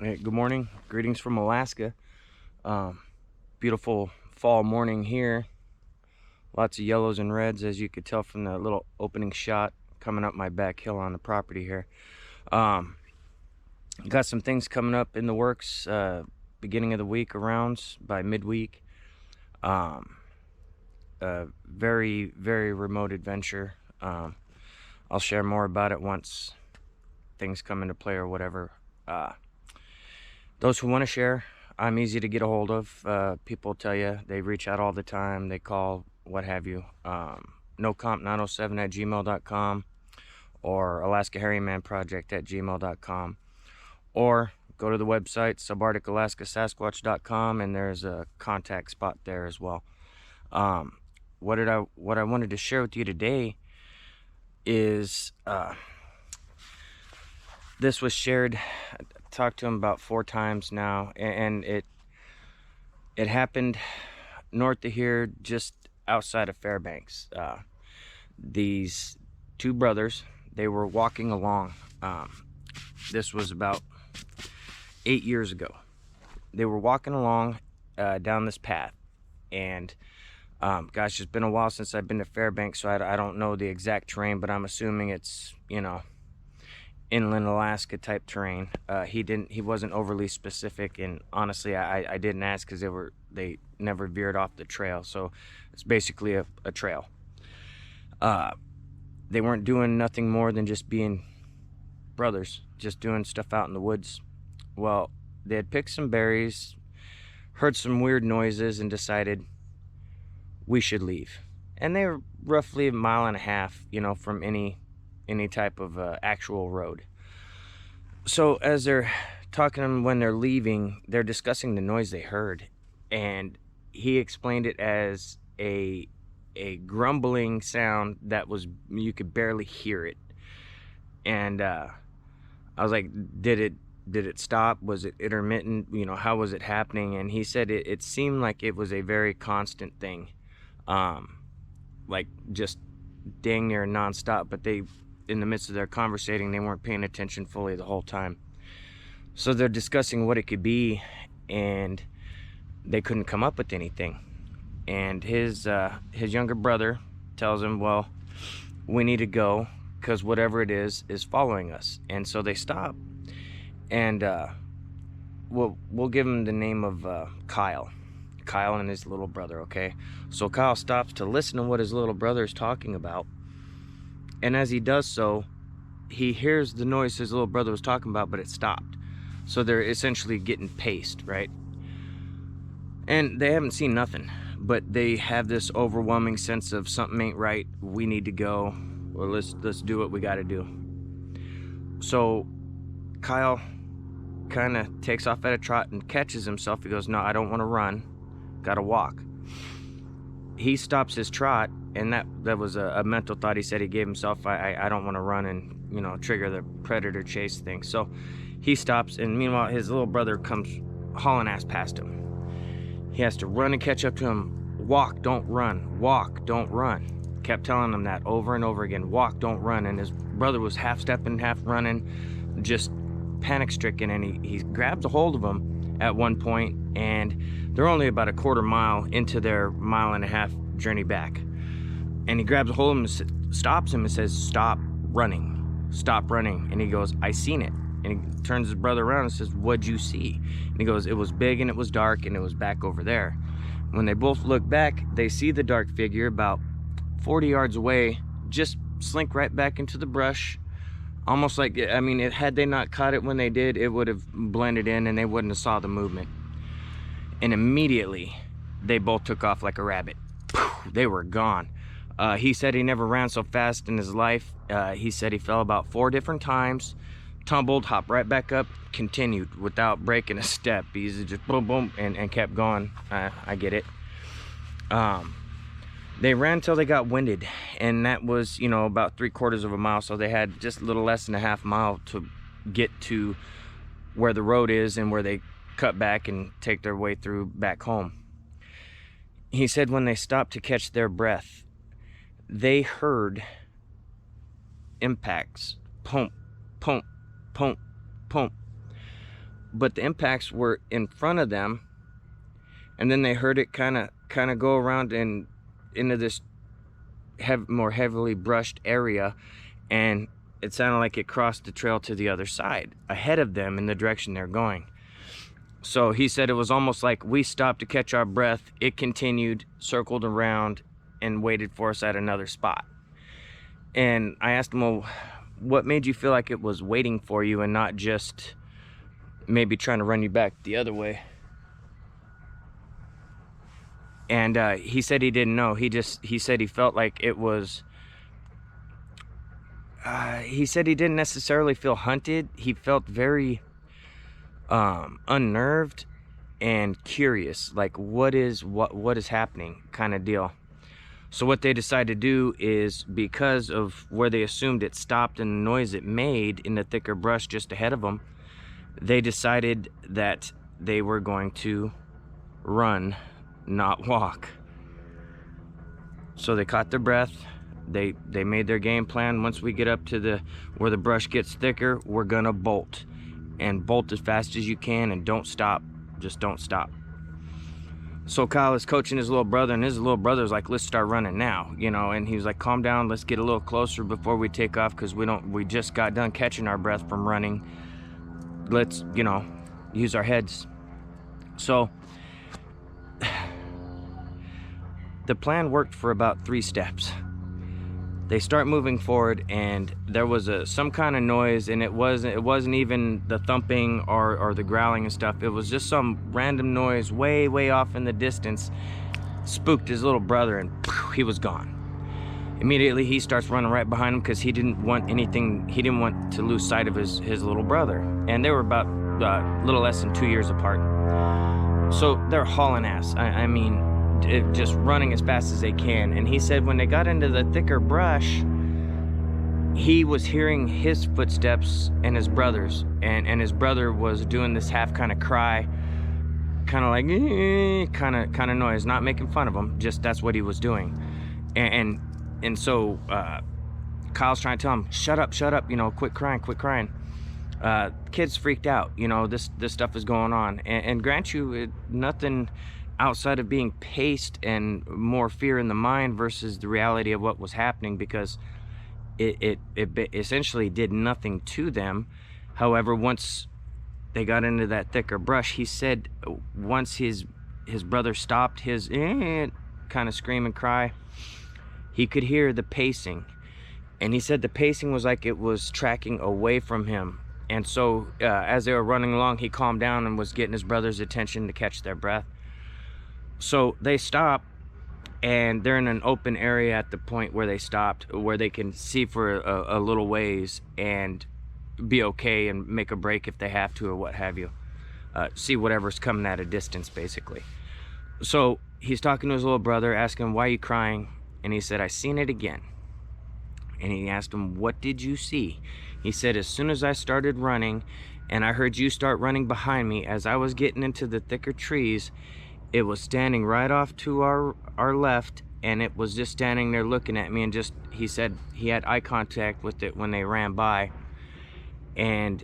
Hey, good morning. Greetings from Alaska. Beautiful fall morning here. Lots of yellows and reds, as you could tell from the little opening shot coming up my back hill on the property here. Got some things coming up in the works. Beginning of the week arounds by midweek. Very, very remote adventure. I'll share more about it once things come into play or whatever. Those who want to share, I'm easy to get a hold of. People tell you they reach out all the time, they call, what have you. nocomp907@gmail.com or alaskaharrymanproject@gmail.com, or go to the website subarcticalaskasasquatch.com, and there's a contact spot there as well. What I wanted to share with you today is this was shared. I talked to him about 4 times now, and it happened north of here, just outside of Fairbanks. These 2 brothers, they were walking along. This was about 8 years ago. They were walking along down this path, and gosh, it's been a while since I've been to Fairbanks, so I don't know the exact terrain, but I'm assuming it's, inland Alaska type terrain. He wasn't overly specific, and honestly I didn't ask because they never veered off the trail, so it's basically a trail. They weren't doing nothing more than just being brothers, just doing stuff out in the woods. Well, they had picked some berries, heard some weird noises, and decided we should leave. And they were roughly 1.5 miles, from any type of actual road. So as they're talking to them when they're leaving, they're discussing the noise they heard, and he explained it as a grumbling sound that was, you could barely hear it. And I was like, did it stop? Was it intermittent? How was it happening? And he said it seemed like it was a very constant thing, like just dang near nonstop, but in the midst of their conversating, they weren't paying attention fully the whole time. So they're discussing what it could be, and they couldn't come up with anything. And his younger brother tells him, well, we need to go because whatever it is following us. And so they stop, and we'll give him the name of Kyle and his little brother. Okay, so Kyle stops to listen to what his little brother is talking about. And as he does so, he hears the noise his little brother was talking about, but it stopped. So they're essentially getting paced, right? And they haven't seen nothing, but they have this overwhelming sense of something ain't right. We need to go, or let's do what we got to do. So Kyle kind of takes off at a trot and catches himself. He goes, no, I don't want to run. Got to walk. He stops his trot, and that was a mental thought he said he gave himself. I don't want to run and trigger the predator chase thing. So he stops, and meanwhile his little brother comes hauling ass past him. He has to run and catch up to him. Walk, don't run. Walk, don't run. Kept telling him that over and over again. Walk, don't run. And his brother was half stepping, half running, just panic stricken, and he grabs a hold of him at one point, and they're only about a 1/4 mile into their 1.5 mile journey back. And he grabs a hold of him and stops him and says, stop running. Stop running. And he goes, I seen it. And he turns his brother around and says, what'd you see? And he goes, it was big and it was dark and it was back over there. When they both look back, they see the dark figure about 40 yards away, just slink right back into the brush. Almost like, had they not caught it when they did, it would have blended in and they wouldn't have saw the movement. And immediately, they both took off like a rabbit. They were gone. He said he never ran so fast in his life. He said he fell about 4 different times, tumbled, hopped right back up, continued without breaking a step. He's just boom, boom, and kept going. I get it. They ran till they got winded, and that was, about 3/4 of a mile. So they had just a little less than a half mile to get to where the road is and where they cut back and take their way through back home. He said when they stopped to catch their breath, they heard impacts, pump, pump, pump, pump, but the impacts were in front of them, and then they heard it kind of go around and into this more heavily brushed area, and it sounded like it crossed the trail to the other side ahead of them in the direction they're going. So he said it was almost like we stopped to catch our breath, it continued, circled around, and waited for us at another spot. And I asked him, well, what made you feel like it was waiting for you and not just maybe trying to run you back the other way? And he said he didn't know. He said he felt like it was, he said he didn't necessarily feel hunted. He felt very unnerved and curious, like what is happening kind of deal. So what they decided to do is, because of where they assumed it stopped and the noise it made in the thicker brush just ahead of them, they decided that they were going to run, not walk. So they caught their breath. They made their game plan. Once we get up to where the brush gets thicker, we're gonna bolt, and bolt as fast as you can, and don't stop. Just don't stop. So Kyle is coaching his little brother, and his little brother's like, let's start running now, you know. And he was like, calm down, let's get a little closer before we take off, because we just got done catching our breath from running. Let's, you know, use our heads. So the plan worked for about 3 steps. They start moving forward, and there was some kind of noise, and it wasn't even the thumping or the growling and stuff. It was just some random noise way off in the distance. Spooked his little brother, and he was gone. Immediately he starts running right behind him, because he didn't want to lose sight of his little brother. And they were about a little less than 2 years apart. So they're hauling ass. I mean, just running as fast as they can. And he said when they got into the thicker brush, he was hearing his footsteps and his brother's, and his brother was doing this half kind of cry, kind of like kind of noise, not making fun of him, just that's what he was doing. And so Kyle's trying to tell him, shut up, you know, quit crying. Kid's freaked out, you know, this stuff is going on, and grant you, nothing outside of being paced and more fear in the mind versus the reality of what was happening, because it essentially did nothing to them. However, once they got into that thicker brush, he said once his brother stopped his kind of scream and cry, he could hear the pacing, and he said the pacing was like it was tracking away from him. And so as they were running along, he calmed down and was getting his brother's attention to catch their breath. So they stop, and they're in an open area at the point where they stopped, where they can see for a little ways and be okay and make a break if they have to or what have you. See whatever's coming at a distance, basically. So he's talking to his little brother, asking him, why are you crying? And he said, I seen it again. And he asked him, what did you see? He said, as soon as I started running and I heard you start running behind me, as I was getting into the thicker trees, it was standing right off to our left, and it was just standing there looking at me, and just, he said he had eye contact with it when they ran by, and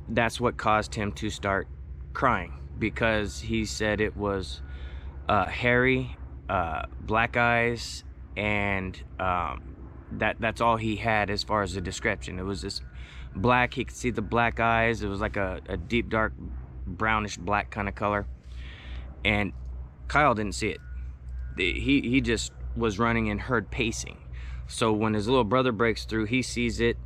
that's what caused him to start crying, because he said it was hairy, black eyes, and that's all he had as far as the description. It was this black, he could see the black eyes. It was like a deep dark brownish black kind of color, and Kyle didn't see it. He just was running and heard pacing. So when his little brother breaks through, he sees it.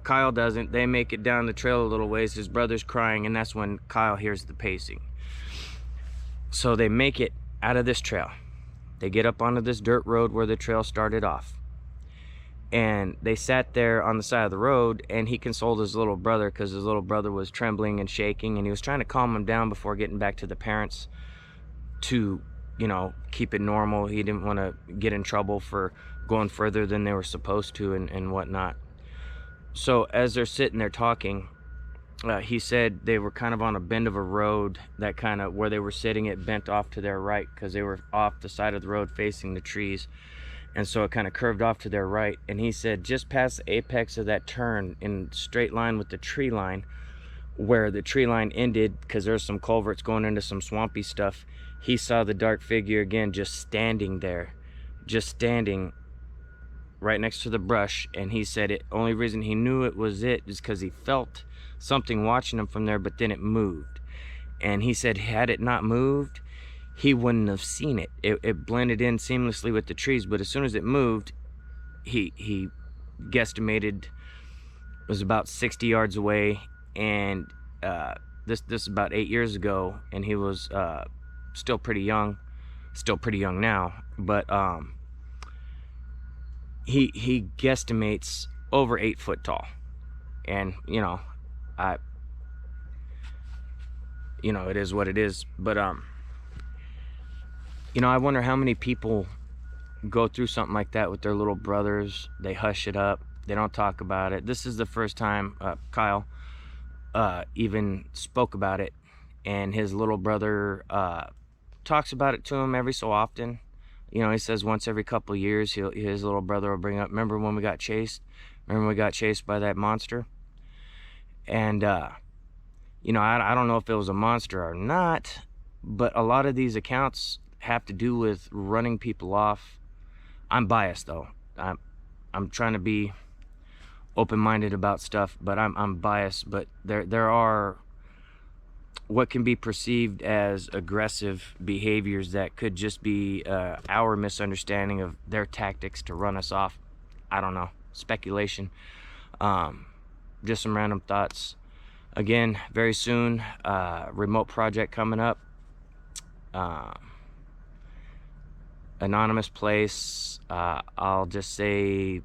Kyle doesn't. They make it down the trail a little ways. His brother's crying, and that's when Kyle hears the pacing. So they make it out of this trail. They get up onto this dirt road where the trail started off. And they sat there on the side of the road, and he consoled his little brother, because his little brother was trembling and shaking, and he was trying to calm him down before getting back to the parents to, you know, keep it normal. He didn't want to get in trouble for going further than they were supposed to and whatnot. So as they're sitting there talking, he said they were kind of on a bend of a road, that kind of where they were sitting, it bent off to their right, because they were off the side of the road facing the trees. And so it kind of curved off to their right. And he said just past the apex of that turn, in straight line with the tree line, where the tree line ended, because there's some culverts going into some swampy stuff. He saw the dark figure again, just standing there, just standing right next to the brush. And he said it only reason he knew it was it is because he felt something watching him from there, but then it moved. And he said had it not moved, he wouldn't have seen it. It blended in seamlessly with the trees, but as soon as it moved, he guesstimated it was about 60 yards away. And this is about 8 years ago, and he was still pretty young now, but he guesstimates over 8 foot tall. And you know, it is what it is. But I wonder how many people go through something like that with their little brothers. They hush it up, they don't talk about it. This is the first time Kyle even spoke about it, and his little brother talks about it to him every so often. He says once every couple of years his little brother will bring up, remember when we got chased? Remember we got chased by that monster? And I don't know if it was a monster or not, but a lot of these accounts have to do with running people off. I'm biased though. I'm trying to be open-minded about stuff, but I'm biased. But there are what can be perceived as aggressive behaviors that could just be our misunderstanding of their tactics to run us off. I don't know, speculation. Just some random thoughts. Again, very soon, remote project coming up. Anonymous place. I'll just say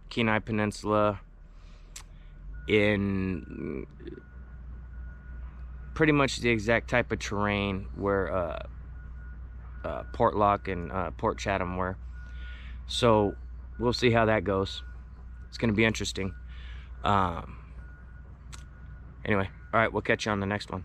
Kenai Peninsula, in pretty much the exact type of terrain where Portlock and Port Chatham were. So we'll see how that goes. It's going to be interesting. Anyway, all right, we'll catch you on the next one.